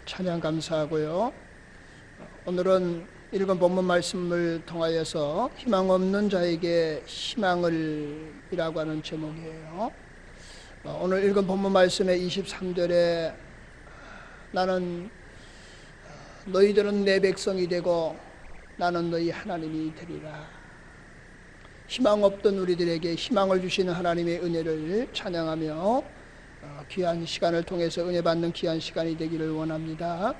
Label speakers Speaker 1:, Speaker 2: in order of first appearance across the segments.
Speaker 1: 찬양 감사하고요. 오늘은 읽은 본문 말씀을 통하여서 희망 없는 자에게 희망을 이라고 하는 제목이에요. 오늘 읽은 본문 말씀의 23절에 나는 너희들은 내 백성이 되고 나는 너희 하나님이 되리라. 희망 없던 우리들에게 희망을 주시는 하나님의 은혜를 찬양하며 귀한 시간을 통해서 은혜 받는 귀한 시간이 되기를 원합니다.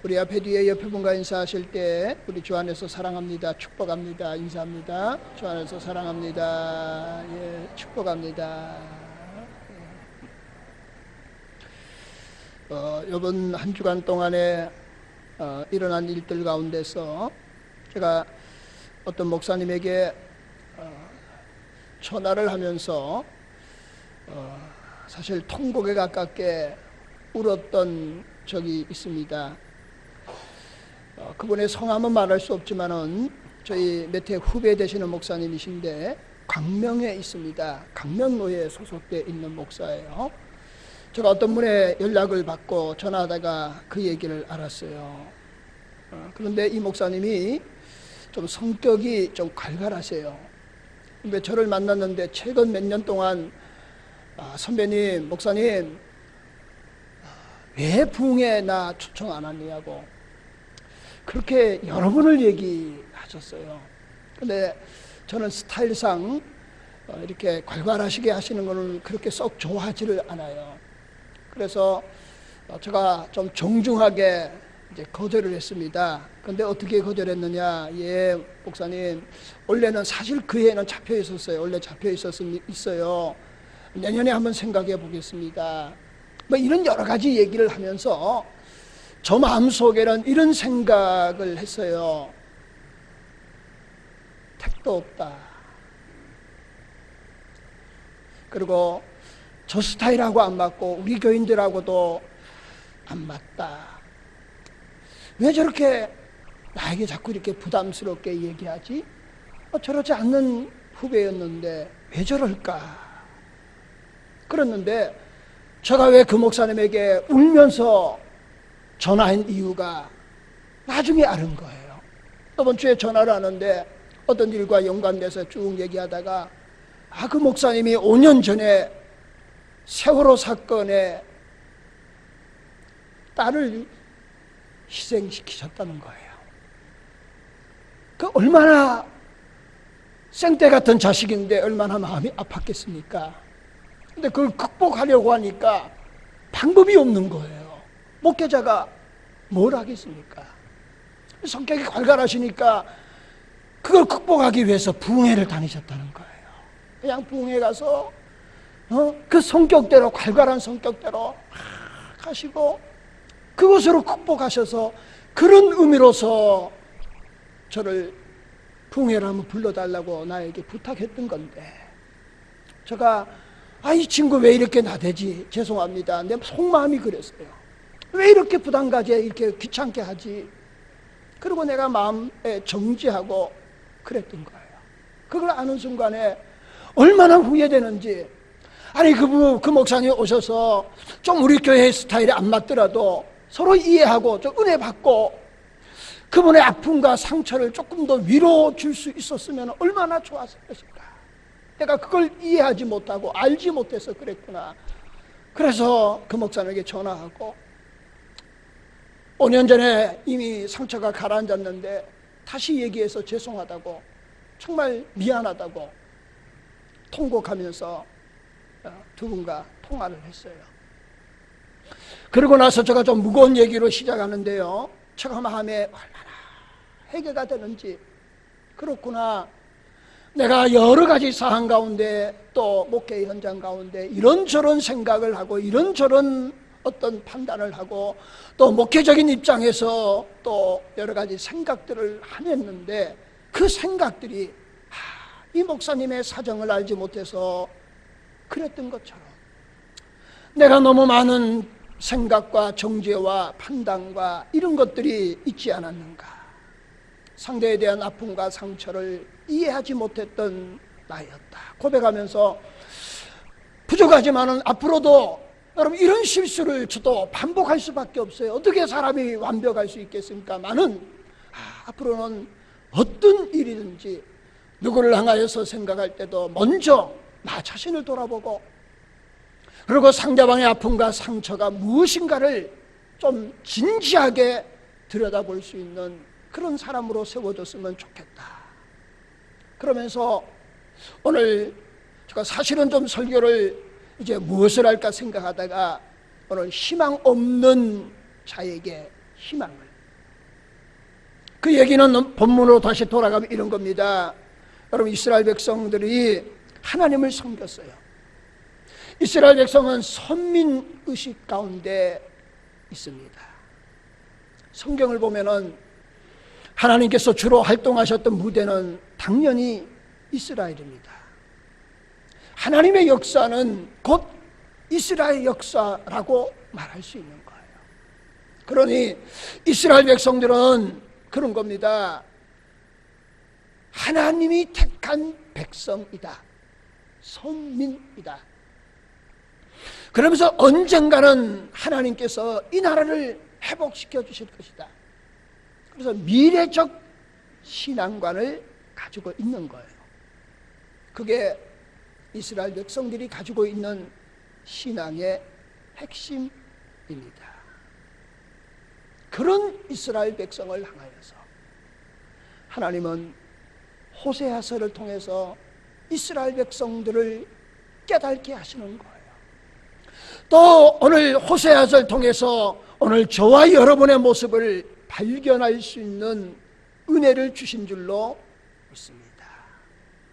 Speaker 1: 우리 앞에 뒤에 옆에 분과 인사하실 때 우리 주 안에서 사랑합니다, 축복합니다, 인사합니다. 주 안에서 사랑합니다, 축복합니다. 이번 한 주간 동안에 일어난 일들 가운데서 제가 어떤 목사님에게 전화를 하면서 사실 통곡에 가깝게 울었던 적이 있습니다. 그분의 성함은 말할 수 없지만은 저희 몇 해 후배 되시는 목사님이신데 광명에 있습니다. 광명로에 소속되어 있는 목사예요. 제가 어떤 분의 연락을 받고 전화하다가 그 얘기를 알았어요. 그런데 이 목사님이 좀 성격이 좀 괄괄하세요. 근데 저를 만났는데 최근 몇 년 동안 선배님, 목사님 왜 부흥회 나 초청 안 하냐고 그렇게 여러 번을 얘기하셨어요. 근데 저는 스타일상 이렇게 괄괄하시게 하시는 거는 그렇게 썩 좋아하지를 않아요. 그래서 제가 좀 정중하게 이제 거절을 했습니다. 근데 어떻게 거절했느냐? 예, 목사님, 원래는 사실 그 해에는 잡혀 있었어요. 원래 잡혀 있어요. 내년에 한번 생각해 보겠습니다. 뭐 이런 여러 가지 얘기를 하면서 저 마음속에는 이런 생각을 했어요. 택도 없다. 그리고 저 스타일하고 안 맞고 우리 교인들하고도 안 맞다. 왜 저렇게 나에게 자꾸 이렇게 부담스럽게 얘기하지? 저러지 않는 후배였는데 왜 저럴까? 그랬는데 제가 왜 그 목사님에게 울면서 전화한 이유가 나중에 알은 거예요. 이번 주에 전화를 하는데 어떤 일과 연관돼서 쭉 얘기하다가 그 목사님이 5년 전에 세월호 사건에 딸을 희생시키셨다는 거예요. 그 얼마나 생떼 같은 자식인데 얼마나 마음이 아팠겠습니까? 근데 그걸 극복하려고 하니까 방법이 없는 거예요. 목회자가 뭘 하겠습니까? 성격이 괄괄하시니까 그걸 극복하기 위해서 부흥회를 다니셨다는 거예요. 그냥 부흥회 가서 그 성격대로, 괄괄한 성격대로 가시고 그것으로 극복하셔서 그런 의미로서 저를 부흥회를 한번 불러달라고 나에게 부탁했던 건데 제가 이 친구 왜 이렇게 나대지? 죄송합니다. 내 속마음이 그랬어요. 왜 이렇게 부담 가지에 이렇게 귀찮게 하지? 그리고 내가 마음에 정지하고 그랬던 거예요. 그걸 아는 순간에 얼마나 후회되는지. 아니 그 목사님 오셔서 좀 우리 교회 스타일이 안 맞더라도 서로 이해하고 좀 은혜 받고 그분의 아픔과 상처를 조금 더 위로 줄 수 있었으면 얼마나 좋았을 것인가. 내가 그걸 이해하지 못하고 알지 못해서 그랬구나. 그래서 그 목사님에게 전화하고 5년 전에 이미 상처가 가라앉았는데 다시 얘기해서 죄송하다고, 정말 미안하다고 통곡하면서 두 분과 통화를 했어요. 그러고 나서 제가 좀 무거운 얘기로 시작하는데요, 제가 마음에 얼마나 해결가 되는지. 그렇구나, 내가 여러 가지 사항 가운데 또 목회 현장 가운데 이런저런 생각을 하고 이런저런 어떤 판단을 하고 또 목회적인 입장에서 또 여러 가지 생각들을 하냈는데 그 생각들이 이 목사님의 사정을 알지 못해서 그랬던 것처럼 내가 너무 많은 생각과 정죄와 판단과 이런 것들이 있지 않았는가. 상대에 대한 아픔과 상처를 이해하지 못했던 나였다 고백하면서 부족하지만은 앞으로도 여러분, 이런 실수를 저도 반복할 수밖에 없어요. 어떻게 사람이 완벽할 수 있겠습니까마는 앞으로는 어떤 일이든지 누구를 향하여서 생각할 때도 먼저 나 자신을 돌아보고, 그리고 상대방의 아픔과 상처가 무엇인가를 좀 진지하게 들여다볼 수 있는 그런 사람으로 세워졌으면 좋겠다. 그러면서 오늘 제가 사실은 좀 설교를 이제 무엇을 할까 생각하다가 오늘 희망 없는 자에게 희망을, 그 얘기는 본문으로 다시 돌아가면 이런 겁니다. 여러분, 이스라엘 백성들이 하나님을 섬겼어요. 이스라엘 백성은 선민의식 가운데 있습니다. 성경을 보면은 하나님께서 주로 활동하셨던 무대는 당연히 이스라엘입니다. 하나님의 역사는 곧 이스라엘 역사라고 말할 수 있는 거예요. 그러니 이스라엘 백성들은 그런 겁니다. 하나님이 택한 백성이다. 선민이다. 그러면서 언젠가는 하나님께서 이 나라를 회복시켜 주실 것이다. 그래서 미래적 신앙관을 가지고 있는 거예요. 그게 이스라엘 백성들이 가지고 있는 신앙의 핵심입니다. 그런 이스라엘 백성을 향하여서 하나님은 호세아서를 통해서 이스라엘 백성들을 깨닫게 하시는 거예요. 또 오늘 호세아서를 통해서 오늘 저와 여러분의 모습을 발견할 수 있는 은혜를 주신 줄로 믿습니다.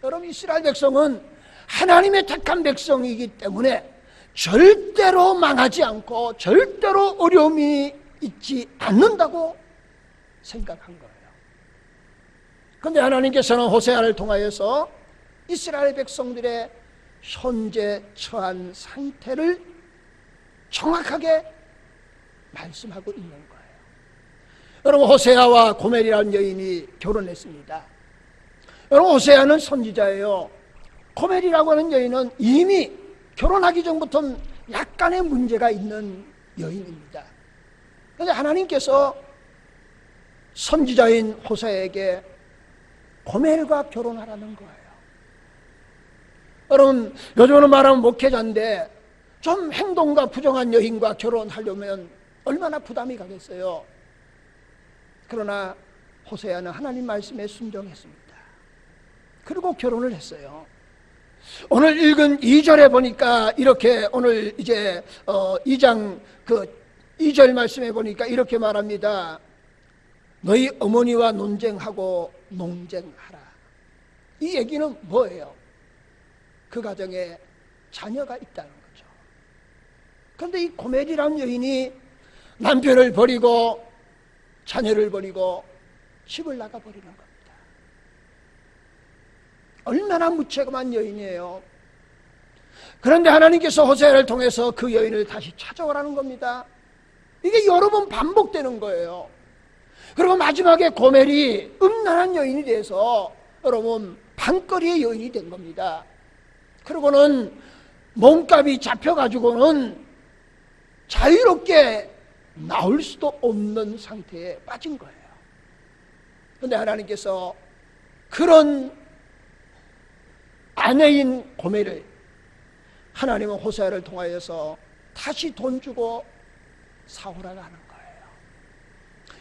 Speaker 1: 여러분, 이스라엘 백성은 하나님의 택한 백성이기 때문에 절대로 망하지 않고 절대로 어려움이 있지 않는다고 생각한 거예요. 그런데 하나님께서는 호세아를 통하여서 이스라엘 백성들의 현재 처한 상태를 정확하게 말씀하고 있는 거예요. 여러분, 호세아와 고멜이라는 여인이 결혼했습니다. 여러분, 호세아는 선지자예요. 고멜이라고 하는 여인은 이미 결혼하기 전부터 약간의 문제가 있는 여인입니다. 그런데 하나님께서 선지자인 호세아에게 고멜과 결혼하라는 거예요. 여러분, 요즘은 말하면 목회자인데 좀 행동과 부정한 여인과 결혼하려면 얼마나 부담이 가겠어요. 그러나 호세아는 하나님 말씀에 순종했습니다. 그리고 결혼을 했어요. 오늘 읽은 2절에 보니까 이렇게, 오늘 이제 2장 그 2절 말씀에 보니까 이렇게 말합니다. 너희 어머니와 논쟁하고 농쟁하라. 이 얘기는 뭐예요? 그 가정에 자녀가 있다는 거죠. 그런데 이 고멜이라는 여인이 남편을 버리고 자녀를 버리고 집을 나가버리는 겁니다. 얼마나 무책임한 여인이에요. 그런데 하나님께서 호세아를 통해서 그 여인을 다시 찾아오라는 겁니다. 이게 여러 번 반복되는 거예요. 그리고 마지막에 고멜이 음란한 여인이 돼서 여러분 방거리의 여인이 된 겁니다. 그리고는 몸값이 잡혀가지고는 자유롭게 나올 수도 없는 상태에 빠진 거예요. 그런데 하나님께서 그런 아내인 고멜을 하나님은 호세아를 통하여서 다시 돈 주고 사오라고 하는 거예요.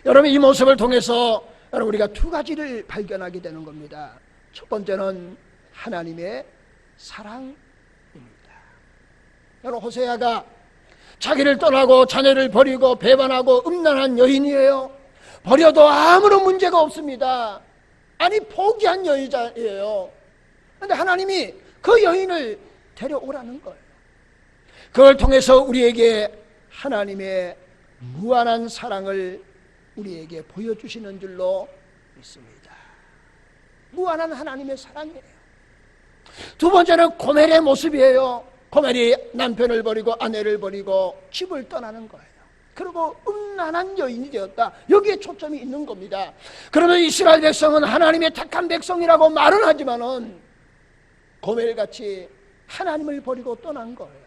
Speaker 1: 여러분, 이 모습을 통해서 여러분 우리가 두 가지를 발견하게 되는 겁니다. 첫 번째는 하나님의 사랑입니다. 여러분, 호세아가 자기를 떠나고 자녀를 버리고 배반하고 음란한 여인이에요. 버려도 아무런 문제가 없습니다. 아니, 포기한 여자예요. 그런데 하나님이 그 여인을 데려오라는 거예요. 그걸 통해서 우리에게 하나님의 무한한 사랑을 우리에게 보여주시는 줄로 믿습니다. 무한한 하나님의 사랑이에요. 두 번째는 고멜의 모습이에요. 고멜이 남편을 버리고 아내를 버리고 집을 떠나는 거예요. 그리고 음란한 여인이 되었다. 여기에 초점이 있는 겁니다. 그러면 이스라엘 백성은 하나님의 택한 백성이라고 말은 하지만은 고멜같이 하나님을 버리고 떠난 거예요.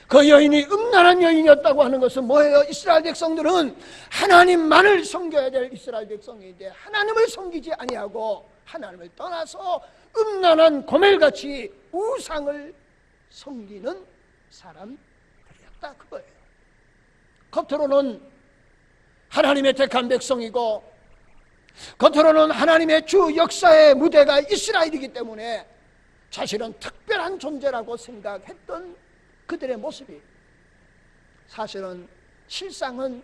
Speaker 1: 그 여인이 음란한 여인이었다고 하는 것은 뭐예요? 이스라엘 백성들은 하나님만을 섬겨야 될 이스라엘 백성인데 하나님을 섬기지 아니하고 하나님을 떠나서 음란한 고멜같이 우상을 섬기는 사람들이었다 그거예요. 겉으로는 하나님의 택한 백성이고 겉으로는 하나님의 주 역사의 무대가 이스라엘이기 때문에 자신은 특별한 존재라고 생각했던 그들의 모습이 사실은 실상은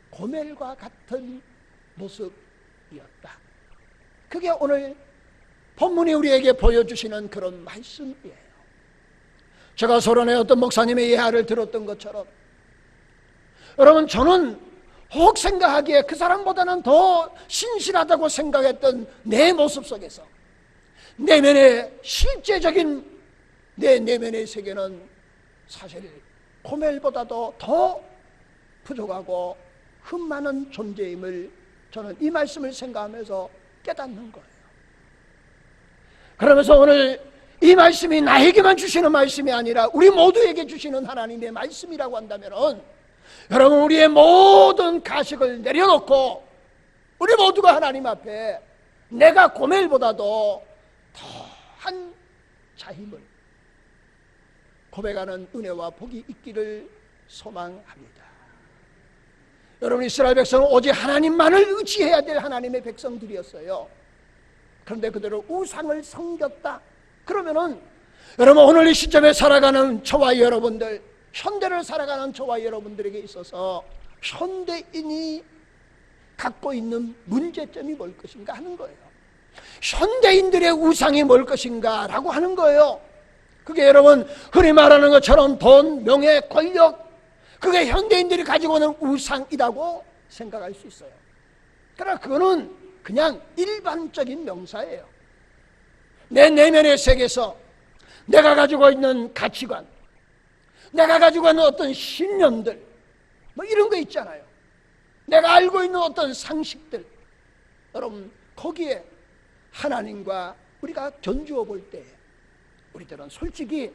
Speaker 1: 고멜과 같은 모습이었다. 그게 오늘 본문이 우리에게 보여주시는 그런 말씀이에요. 제가 소련의 어떤 목사님의 예화를 들었던 것처럼 여러분, 저는 혹 생각하기에 그 사람보다는 더 신실하다고 생각했던 내 모습 속에서 내면의 실제적인 내 내면의 세계는 사실 고멜보다도 더 부족하고 흠 많은 존재임을 저는 이 말씀을 생각하면서 깨닫는 거예요. 그러면서 오늘 이 말씀이 나에게만 주시는 말씀이 아니라 우리 모두에게 주시는 하나님의 말씀이라고 한다면 여러분, 우리의 모든 가식을 내려놓고 우리 모두가 하나님 앞에 내가 고멜보다도 더한 자임을 고백하는 은혜와 복이 있기를 소망합니다. 여러분, 이스라엘 백성은 오직 하나님만을 의지해야 될 하나님의 백성들이었어요. 그런데 그대로 우상을 섬겼다. 그러면은 여러분, 오늘 이 시점에 살아가는 저와 여러분들, 현대를 살아가는 저와 여러분들에게 있어서 현대인이 갖고 있는 문제점이 뭘 것인가 하는 거예요. 현대인들의 우상이 뭘 것인가 라고 하는 거예요. 그게 여러분, 흔히 말하는 것처럼 돈, 명예, 권력, 그게 현대인들이 가지고 있는 우상이라고 생각할 수 있어요. 그러나 그거는 그냥 일반적인 명사예요. 내 내면의 세계에서 내가 가지고 있는 가치관, 내가 가지고 있는 어떤 신념들, 뭐 이런 거 있잖아요. 내가 알고 있는 어떤 상식들, 여러분, 거기에 하나님과 우리가 견주어 볼 때 우리들은 솔직히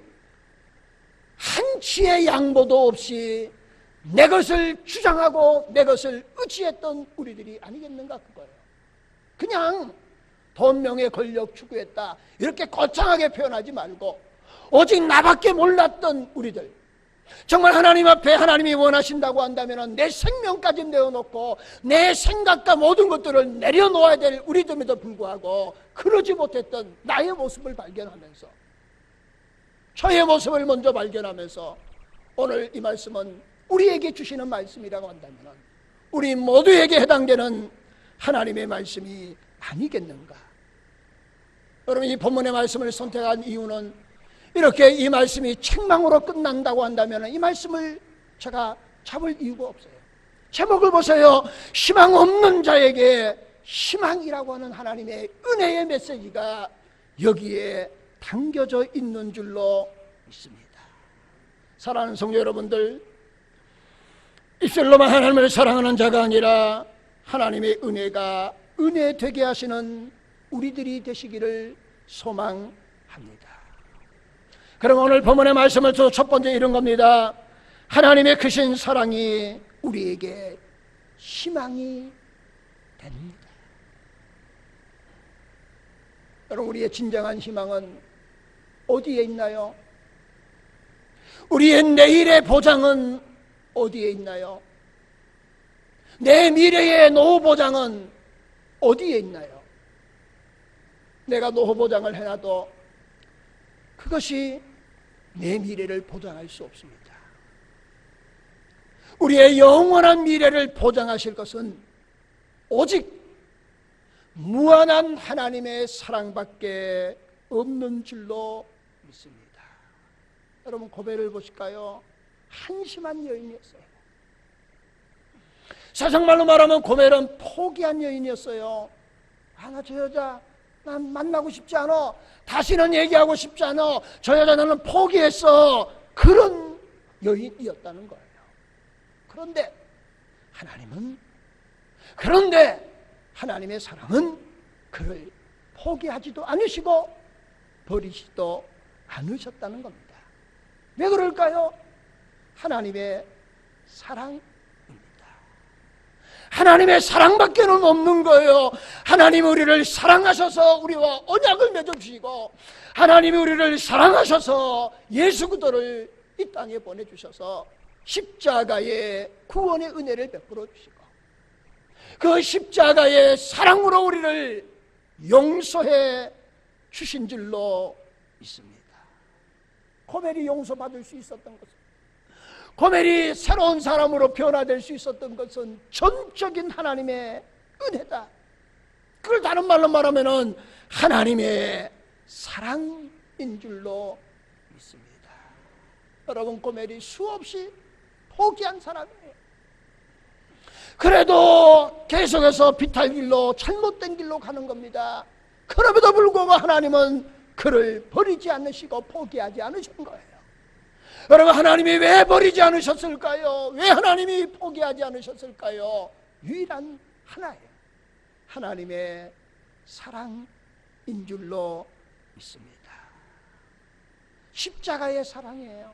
Speaker 1: 한치의 양보도 없이 내 것을 주장하고 내 것을 의지했던 우리들이 아니겠는가 그거예요. 그냥 돈, 명예, 권력 추구했다 이렇게 거창하게 표현하지 말고 오직 나밖에 몰랐던 우리들, 정말 하나님 앞에 하나님이 원하신다고 한다면 내 생명까지 내어놓고 내 생각과 모든 것들을 내려놓아야 될 우리들에도 불구하고 그러지 못했던 나의 모습을 발견하면서, 저의 모습을 먼저 발견하면서 오늘 이 말씀은 우리에게 주시는 말씀이라고 한다면 우리 모두에게 해당되는 하나님의 말씀이 아니겠는가. 여러분, 이 본문의 말씀을 선택한 이유는 이렇게 이 말씀이 책망으로 끝난다고 한다면 이 말씀을 제가 잡을 이유가 없어요. 제목을 보세요. 희망 없는 자에게 희망이라고 하는 하나님의 은혜의 메시지가 여기에 담겨져 있는 줄로 믿습니다. 사랑하는 성도 여러분들, 입술로만 하나님을 사랑하는 자가 아니라 하나님의 은혜가 은혜 되게 하시는 우리들이 되시기를 소망합니다. 그럼 오늘 본문의 말씀을 첫 번째 이런 겁니다. 하나님의 크신 사랑이 우리에게 희망이 됩니다. 여러분, 우리의 진정한 희망은 어디에 있나요? 우리의 내일의 보장은 어디에 있나요? 내 미래의 노후 보장은 어디에 있나요? 내가 노후 보장을 해놔도 그것이 내 미래를 보장할 수 없습니다. 우리의 영원한 미래를 보장하실 것은 오직 무한한 하나님의 사랑밖에 없는 줄로 믿습니다. 여러분, 고멜을 보실까요? 한심한 여인이었어요. 세상말로 말하면 고멜은 포기한 여인이었어요. 나 저 여자 난 만나고 싶지 않아. 다시는 얘기하고 싶지 않아. 저 여자 나는 포기했어. 그런 여인이었다는 거예요. 그런데 하나님의 사랑은 그를 포기하지도 않으시고 버리시지도 않으셨다는 겁니다. 왜 그럴까요? 하나님의 사랑입니다. 하나님의 사랑밖에는 없는 거예요. 하나님이 우리를 사랑하셔서 우리와 언약을 맺어주시고, 하나님이 우리를 사랑하셔서 예수 그리스도를 이 땅에 보내주셔서 십자가의 구원의 은혜를 베풀어 주시고, 그 십자가의 사랑으로 우리를 용서해 주신 줄로 믿습니다. 고멜이 용서받을 수 있었던 것은, 고멜이 새로운 사람으로 변화될 수 있었던 것은 전적인 하나님의 은혜다. 그걸 다른 말로 말하면 하나님의 사랑인 줄로 믿습니다. 여러분, 고멜이 수없이 포기한 사람이에요. 그래도 계속해서 비탈 길로, 잘못된 길로 가는 겁니다. 그럼에도 불구하고 하나님은 그를 버리지 않으시고 포기하지 않으신 거예요. 여러분, 하나님이 왜 버리지 않으셨을까요? 왜 하나님이 포기하지 않으셨을까요? 유일한 하나예요. 하나님의 사랑인 줄로 믿습니다. 십자가의 사랑이에요.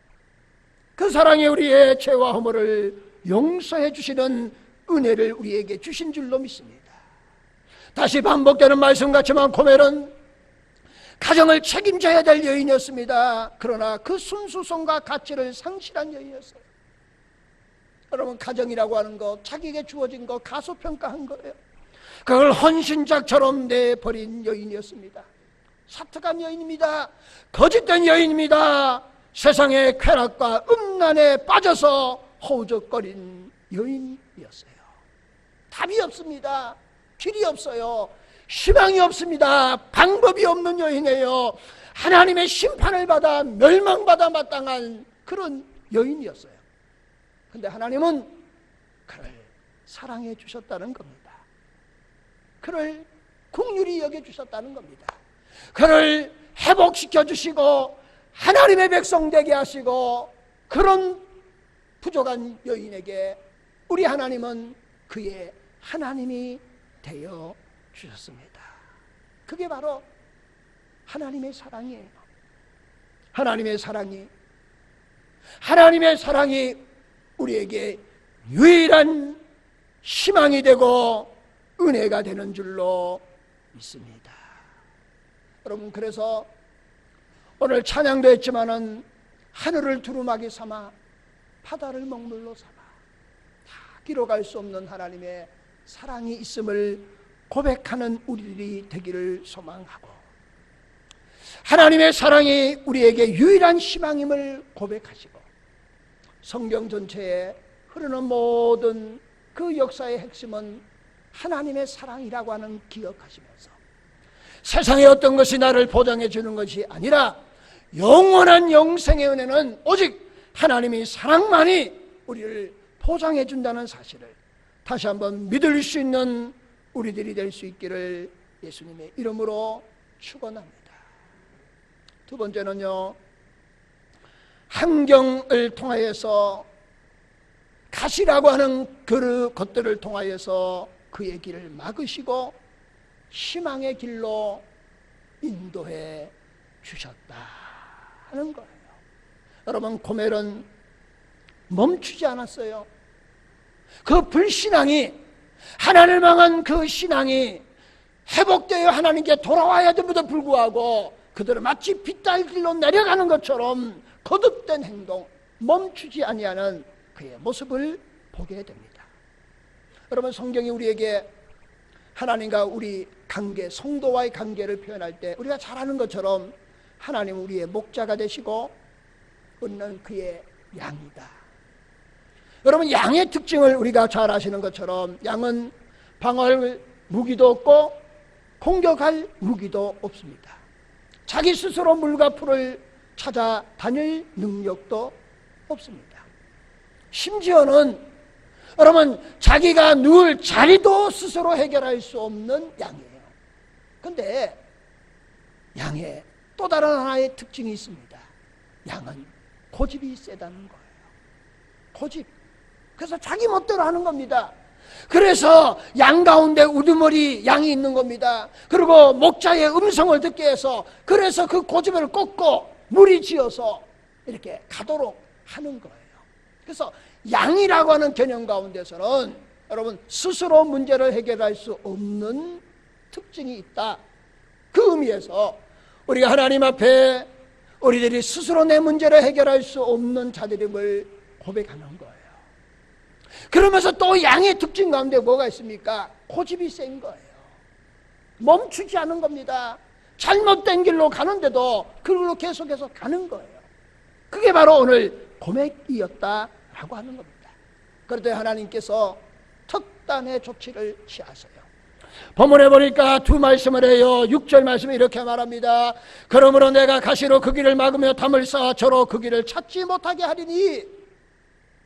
Speaker 1: 그 사랑이 우리의 죄와 허물을 용서해 주시는 은혜를 우리에게 주신 줄로 믿습니다. 다시 반복되는 말씀 같지만 고멜은 가정을 책임져야 될 여인이었습니다. 그러나 그 순수성과 가치를 상실한 여인이었어요. 여러분, 가정이라고 하는 것, 자기에게 주어진 것 가소평가한 거예요. 그걸 헌신작처럼 내버린 여인이었습니다. 사특한 여인입니다. 거짓된 여인입니다. 세상의 쾌락과 음란에 빠져서 허우적거린 여인이었어요. 답이 없습니다. 길이 없어요. 희망이 없습니다. 방법이 없는 여인이에요. 하나님의 심판을 받아 멸망받아 마땅한 그런 여인이었어요. 근데 하나님은 그를 사랑해 주셨다는 겁니다. 그를 긍휼히 여겨 주셨다는 겁니다. 그를 회복시켜 주시고 하나님의 백성 되게 하시고, 그런 부족한 여인에게 우리 하나님은 그의 하나님이 되어 주셨습니다. 그게 바로 하나님의 사랑이에요. 하나님의 사랑이 우리에게 유일한 희망이 되고 은혜가 되는 줄로 믿습니다. 여러분, 그래서 오늘 찬양도 했지만은 하늘을 두루마기 삼아 바다를 먹물로 삼아 다 기록할 수 없는 하나님의 사랑이 있음을 고백하는 우리들이 되기를 소망하고, 하나님의 사랑이 우리에게 유일한 희망임을 고백하시고, 성경 전체에 흐르는 모든 그 역사의 핵심은 하나님의 사랑이라고 하는 기억하시면서, 세상의 어떤 것이 나를 보장해 주는 것이 아니라 영원한 영생의 은혜는 오직 하나님이 사랑만이 우리를 보장해 준다는 사실을 다시 한번 믿을 수 있는 우리들이 될 수 있기를 예수님의 이름으로 축원합니다. 두 번째는요, 환경을 통하여서, 가시라고 하는 그 것들을 통하여서 그의 길을 막으시고 희망의 길로 인도해 주셨다 하는 거예요. 여러분, 고멜은 멈추지 않았어요. 그 불신앙이, 하나님을 향한 그 신앙이 회복되어 하나님께 돌아와야 됨에도 불구하고 그들은 마치 빗달 길로 내려가는 것처럼 거듭된 행동, 멈추지 아니하는 그의 모습을 보게 됩니다. 여러분, 성경이 우리에게 하나님과 우리 관계, 성도와의 관계를 표현할 때 우리가 잘 아는 것처럼 하나님은 우리의 목자가 되시고 우리는 그의 양이다. 여러분, 양의 특징을 우리가 잘 아시는 것처럼 양은 방어할 무기도 없고 공격할 무기도 없습니다. 자기 스스로 물과 풀을 찾아 다닐 능력도 없습니다. 심지어는 여러분, 자기가 누울 자리도 스스로 해결할 수 없는 양이에요. 그런데 양의 또 다른 하나의 특징이 있습니다. 양은 고집이 세다는 거예요. 고집. 그래서 자기 멋대로 하는 겁니다. 그래서 양 가운데 우두머리 양이 있는 겁니다. 그리고 목자의 음성을 듣게 해서, 그래서 그 고집을 꺾고 무리지어서 이렇게 가도록 하는 거예요. 그래서 양이라고 하는 개념 가운데서는 여러분 스스로 문제를 해결할 수 없는 특징이 있다. 그 의미에서 우리가 하나님 앞에 우리들이 스스로 내 문제를 해결할 수 없는 자들임을 고백하는 거예요. 그러면서 또 양의 특징 가운데 뭐가 있습니까? 고집이 센 거예요. 멈추지 않은 겁니다. 잘못된 길로 가는데도 그걸로 계속해서 가는 거예요. 그게 바로 오늘 고백이었다라고 하는 겁니다. 그런데 하나님께서 특단의 조치를 취하세요. 본문에 보니까 두 말씀을 해요. 6절 말씀에 이렇게 말합니다. 그러므로 내가 가시로 그 길을 막으며 담을 쌓아 저로 그 길을 찾지 못하게 하리니.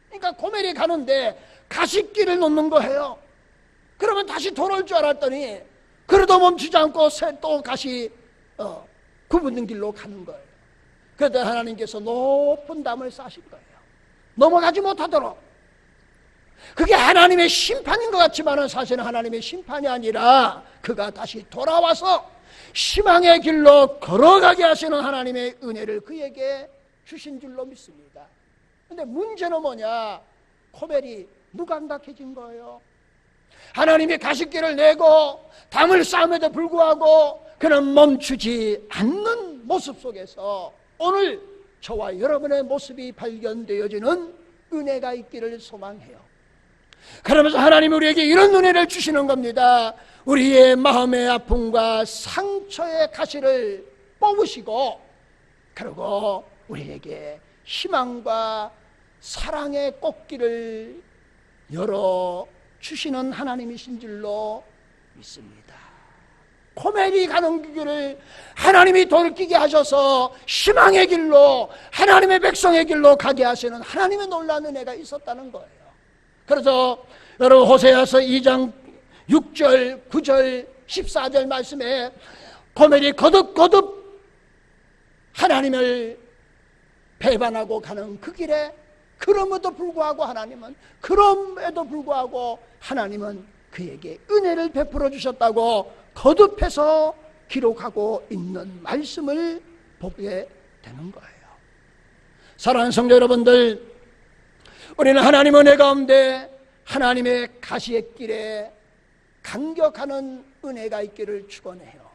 Speaker 1: 그러니까 고멜이 가는데 가시길을 놓는 거예요. 그러면 다시 돌아올 줄 알았더니 그래도 멈추지 않고 또 다시 굽은 길로 가는 거예요. 그래도 하나님께서 높은 담을 쌓으신 거예요. 넘어가지 못하도록. 그게 하나님의 심판인 것 같지만 사실은 하나님의 심판이 아니라 그가 다시 돌아와서 희망의 길로 걸어가게 하시는 하나님의 은혜를 그에게 주신 줄로 믿습니다. 그런데 문제는 뭐냐? 고멜이 무감각해진 거예요. 하나님이 가시길을 내고 담을 쌓음에도 불구하고 그는 멈추지 않는 모습 속에서 오늘 저와 여러분의 모습이 발견되어지는 은혜가 있기를 소망해요. 그러면서 하나님이 우리에게 이런 은혜를 주시는 겁니다. 우리의 마음의 아픔과 상처의 가시를 뽑으시고 그리고 우리에게 희망과 사랑의 꽃길을 열어주시는 하나님이신 줄로 믿습니다. 고멜이 가는 길을 하나님이 돌이키게 하셔서 희망의 길로 하나님의 백성의 길로 가게 하시는 하나님의 놀라운 은혜가 있었다는 거예요. 그래서 여러분 호세아서 2장 6절, 9절, 14절 말씀에 고멜이 거듭거듭 하나님을 배반하고 가는 그 길에 그럼에도 불구하고 하나님은 그에게 은혜를 베풀어 주셨다고 거듭해서 기록하고 있는 말씀을 보게 되는 거예요. 사랑하는 성도 여러분들, 우리는 하나님 은혜 가운데 하나님의 가시의 길에 간격하는 은혜가 있기를 축원해요.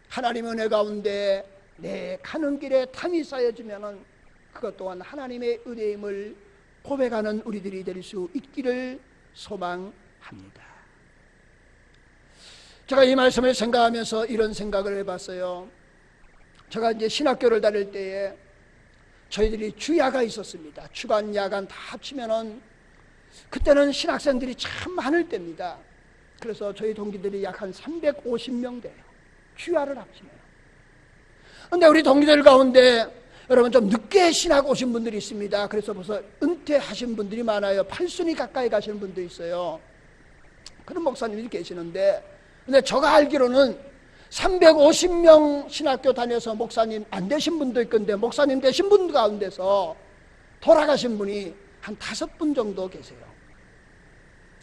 Speaker 1: 하나님 은혜 가운데 내 가는 길에 탐이 쌓여지면 그것 또한 하나님의 은혜임을 고백하는 우리들이 될 수 있기를 소망합니다. 제가 이 말씀을 생각하면서 이런 생각을 해봤어요. 제가 이제 신학교를 다닐 때에 저희들이 주야가 있었습니다. 주간, 야간 다 합치면은 그때는 신학생들이 참 많을 때입니다. 그래서 저희 동기들이 약 한 350명 돼요. 주야를 합치면. 그런데 우리 동기들 가운데 여러분 좀 늦게 신학 오신 분들이 있습니다. 그래서 벌써 은퇴하신 분들이 많아요. 8순위 가까이 가시는 분도 있어요. 그런 목사님들이 계시는데, 근데 제가 알기로는 350명 신학교 다녀서 목사님 안 되신 분도 있건데 목사님 되신 분 가운데서 돌아가신 분이 한 5분 정도 계세요.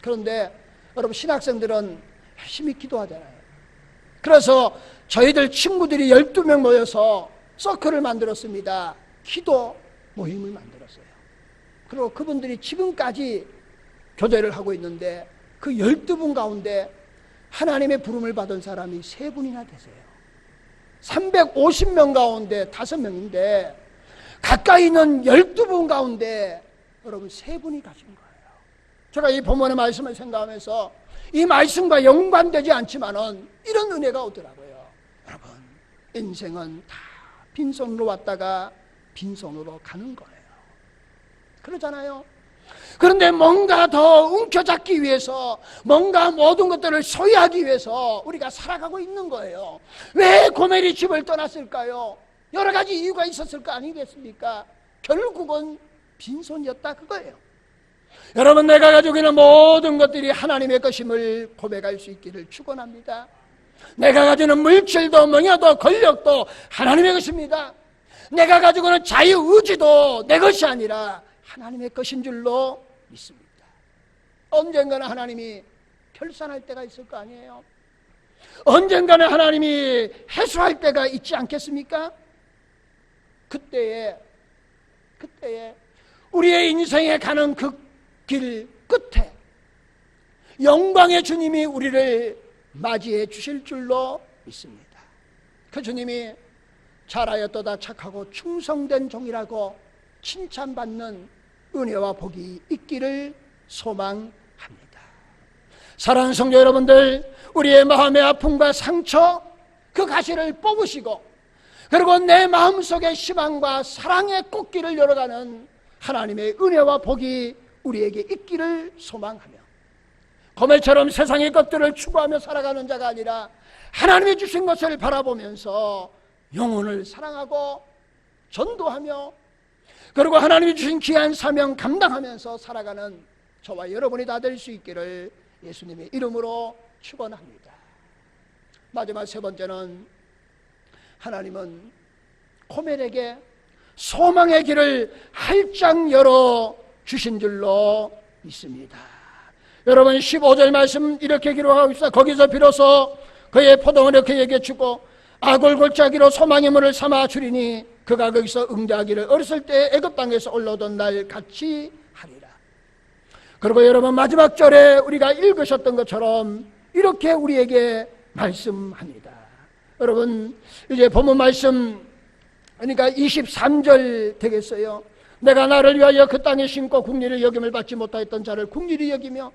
Speaker 1: 그런데 여러분 신학생들은 열심히 기도하잖아요. 그래서 저희들 친구들이 12명 모여서 서클을 만들었습니다. 기도 모임을 만들었어요. 그리고 그분들이 지금까지 교제를 하고 있는데 그 12분 가운데 하나님의 부름을 받은 사람이 3분이나 되세요. 350명 가운데 5명인데 가까이 있는 12분 가운데 여러분 3분이 가신 거예요. 제가 이 본문의 말씀을 생각하면서 이 말씀과 연관되지 않지만은 이런 은혜가 오더라고요. 여러분 인생은 다 빈손으로 왔다가 빈손으로 가는 거예요. 그러잖아요. 그런데 뭔가 더 움켜잡기 위해서, 뭔가 모든 것들을 소유하기 위해서 우리가 살아가고 있는 거예요. 왜 고멜이 집을 떠났을까요? 여러 가지 이유가 있었을 거 아니겠습니까? 결국은 빈손이었다 그거예요. 여러분, 내가 가지고 있는 모든 것들이 하나님의 것임을 고백할 수 있기를 축원합니다. 내가 가지고 있는 물질도 명예도 권력도 하나님의 것입니다. 내가 가지고 있는 자유의지도 내 것이 아니라 하나님의 것인 줄로 믿습니다. 언젠가는 하나님이 결산할 때가 있을 거 아니에요. 언젠가는 하나님이 해소할 때가 있지 않겠습니까? 그때에 우리의 인생에 가는 그 길 끝에 영광의 주님이 우리를 맞이해 주실 줄로 믿습니다. 그 주님이 잘하였도다 착하고 충성된 종이라고 칭찬받는 은혜와 복이 있기를 소망합니다. 사랑하는 성도 여러분들, 우리의 마음의 아픔과 상처, 그 가시를 뽑으시고 그리고 내 마음속에 희망과 사랑의 꽃길을 열어가는 하나님의 은혜와 복이 우리에게 있기를 소망하며, 거멜처럼 세상의 것들을 추구하며 살아가는 자가 아니라 하나님이 주신 것을 바라보면서 영혼을 사랑하고 전도하며 그리고 하나님이 주신 귀한 사명 감당하면서 살아가는 저와 여러분이 다 될 수 있기를 예수님의 이름으로 축원합니다. 마지막 세 번째는, 하나님은 고멜에게 소망의 길을 활짝 열어 주신 줄로 믿습니다. 여러분 15절 말씀 이렇게 기록하고 있어. 거기서 비로소 그의 포도원을 그에게 주고 아골 골짜기로 소망의 문을 삼아 주리니 그가 거기서 응대하기를 어렸을 때 애굽 땅에서 올라오던 날 같이 하리라. 그리고 여러분 마지막 절에 우리가 읽으셨던 것처럼 이렇게 우리에게 말씀합니다. 여러분 이제 본문 말씀, 그러니까 23절 되겠어요. 내가 나를 위하여 그 땅에 심고 국리를 여김을 받지 못하였던 자를 국리를 여기며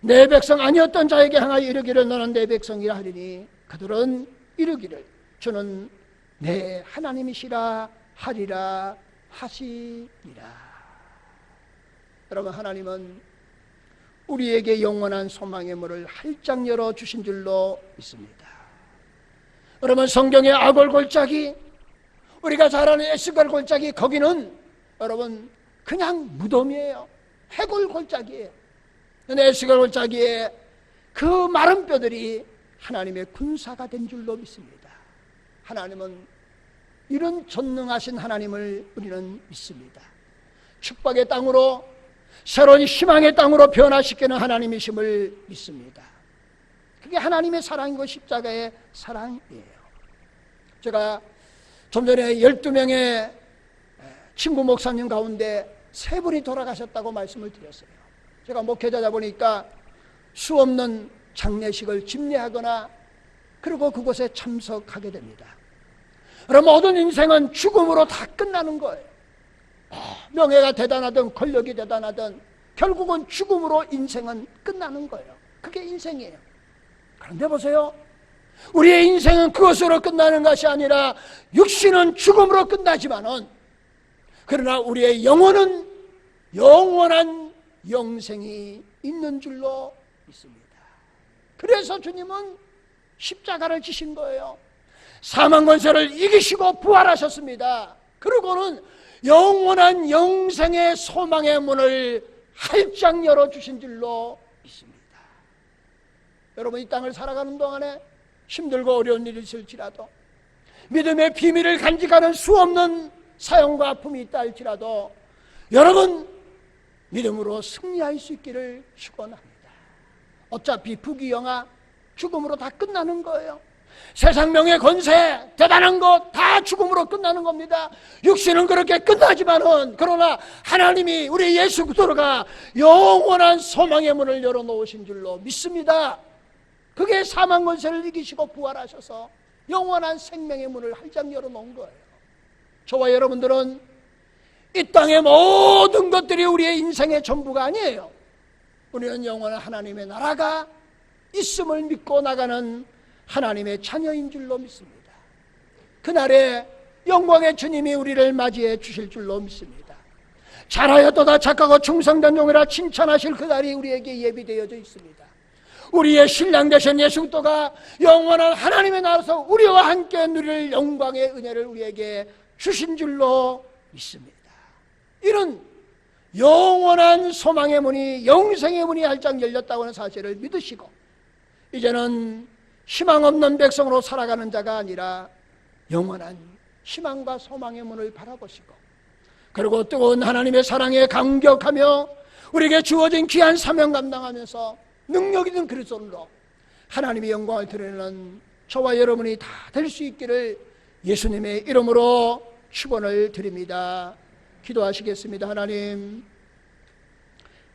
Speaker 1: 내 백성 아니었던 자에게 향하여 이르기를 너는 내 백성이라 하리니 그들은 이르기를 주는 내 하나님이시라 하리라 하시니라. 여러분 하나님은 우리에게 영원한 소망의 문을 활짝 열어주신 줄로 믿습니다. 여러분 성경의 아골 골짜기, 우리가 잘 아는 에스겔 골짜기, 거기는 여러분 그냥 무덤이에요. 해골 골짜기예요. 근데 에스겔 골짜기에 그 마른 뼈들이 하나님의 군사가 된 줄로 믿습니다. 하나님은 이런 전능하신 하나님을 우리는 믿습니다. 축복의 땅으로, 새로운 희망의 땅으로 변화시키는 하나님이심을 믿습니다. 그게 하나님의 사랑이고 십자가의 사랑이에요. 제가 좀 전에 12명의 친구 목사님 가운데 3분이 돌아가셨다고 말씀을 드렸어요. 제가 목회자다 보니까 수없는 장례식을 집례하거나 그리고 그곳에 참석하게 됩니다. 그럼 모든 인생은 죽음으로 다 끝나는 거예요. 명예가 대단하든 권력이 대단하든 결국은 죽음으로 인생은 끝나는 거예요. 그게 인생이에요. 그런데 보세요, 우리의 인생은 그것으로 끝나는 것이 아니라 육신은 죽음으로 끝나지만은 그러나 우리의 영혼은 영원한 영생이 있는 줄로 믿습니다. 그래서 주님은 십자가를 지신 거예요. 사망 권세를 이기시고 부활하셨습니다. 그리고는 영원한 영생의 소망의 문을 활짝 열어주신 줄로 믿습니다. 여러분 이 땅을 살아가는 동안에 힘들고 어려운 일이 있을지라도, 믿음의 비밀을 간직하는 수없는 사형과 아픔이 있다 할지라도 여러분 믿음으로 승리할 수 있기를 축원합니다. 어차피 부귀영화 죽음으로 다 끝나는 거예요. 세상 명예 권세 대단한 것 다 죽음으로 끝나는 겁니다. 육신은 그렇게 끝나지만은 그러나 하나님이 우리 예수 그리스도가 영원한 소망의 문을 열어놓으신 줄로 믿습니다. 그게 사망 권세를 이기시고 부활하셔서 영원한 생명의 문을 활짝 열어놓은 거예요. 저와 여러분들은 이 땅의 모든 것들이 우리의 인생의 전부가 아니에요. 우리는 영원한 하나님의 나라가 있음을 믿고 나가는 하나님의 자녀인 줄로 믿습니다. 그날에 영광의 주님이 우리를 맞이해 주실 줄로 믿습니다. 잘하였도다 착하고 충성된 종이라 칭찬하실 그날이 우리에게 예비되어져 있습니다. 우리의 신랑 되신 예수 그리스도가 영원한 하나님의 나라에서 우리와 함께 누릴 영광의 은혜를 우리에게 주신 줄로 믿습니다. 이런 영원한 소망의 문이, 영생의 문이 활짝 열렸다고 하는 사실을 믿으시고 이제는 희망 없는 백성으로 살아가는 자가 아니라 영원한 희망과 소망의 문을 바라보시고 그리고 뜨거운 하나님의 사랑에 감격하며 우리에게 주어진 귀한 사명 감당하면서 능력 있는 그리스도로 하나님의 영광을 드리는 저와 여러분이 다 될 수 있기를 예수님의 이름으로 축원을 드립니다. 기도하시겠습니다. 하나님,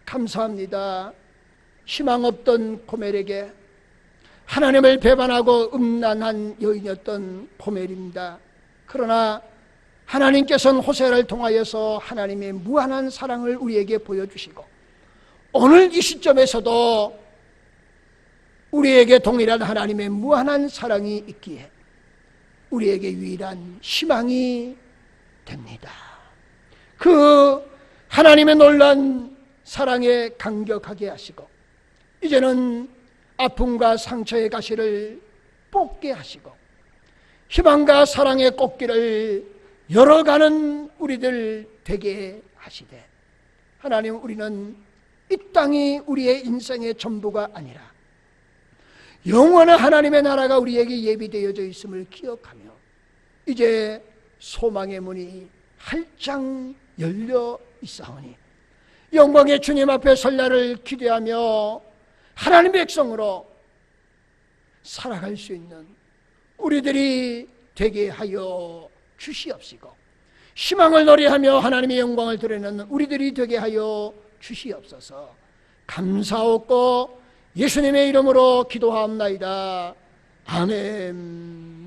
Speaker 1: 감사합니다. 희망 없던 고멜에게 하나님을 배반하고 음란한 여인이었던 고멜입니다. 그러나 하나님께서는 호세아를 통하여서 하나님의 무한한 사랑을 우리에게 보여주시고 오늘 이 시점에서도 우리에게 동일한 하나님의 무한한 사랑이 있기에 우리에게 유일한 희망이 됩니다. 그 하나님의 놀라운 사랑에 감격하게 하시고 이제는 아픔과 상처의 가시를 뽑게 하시고 희망과 사랑의 꽃길을 열어가는 우리들 되게 하시되, 하나님, 우리는 이 땅이 우리의 인생의 전부가 아니라 영원한 하나님의 나라가 우리에게 예비되어져 있음을 기억하며 이제 소망의 문이 활짝 열려 있사오니 영광의 주님 앞에 설 날을 기대하며 하나님의 백성으로 살아갈 수 있는 우리들이 되게 하여 주시옵시고, 희망을 노래하며 하나님의 영광을 드러내는 우리들이 되게 하여 주시옵소서. 감사하고 예수님의 이름으로 기도하옵나이다. 아멘.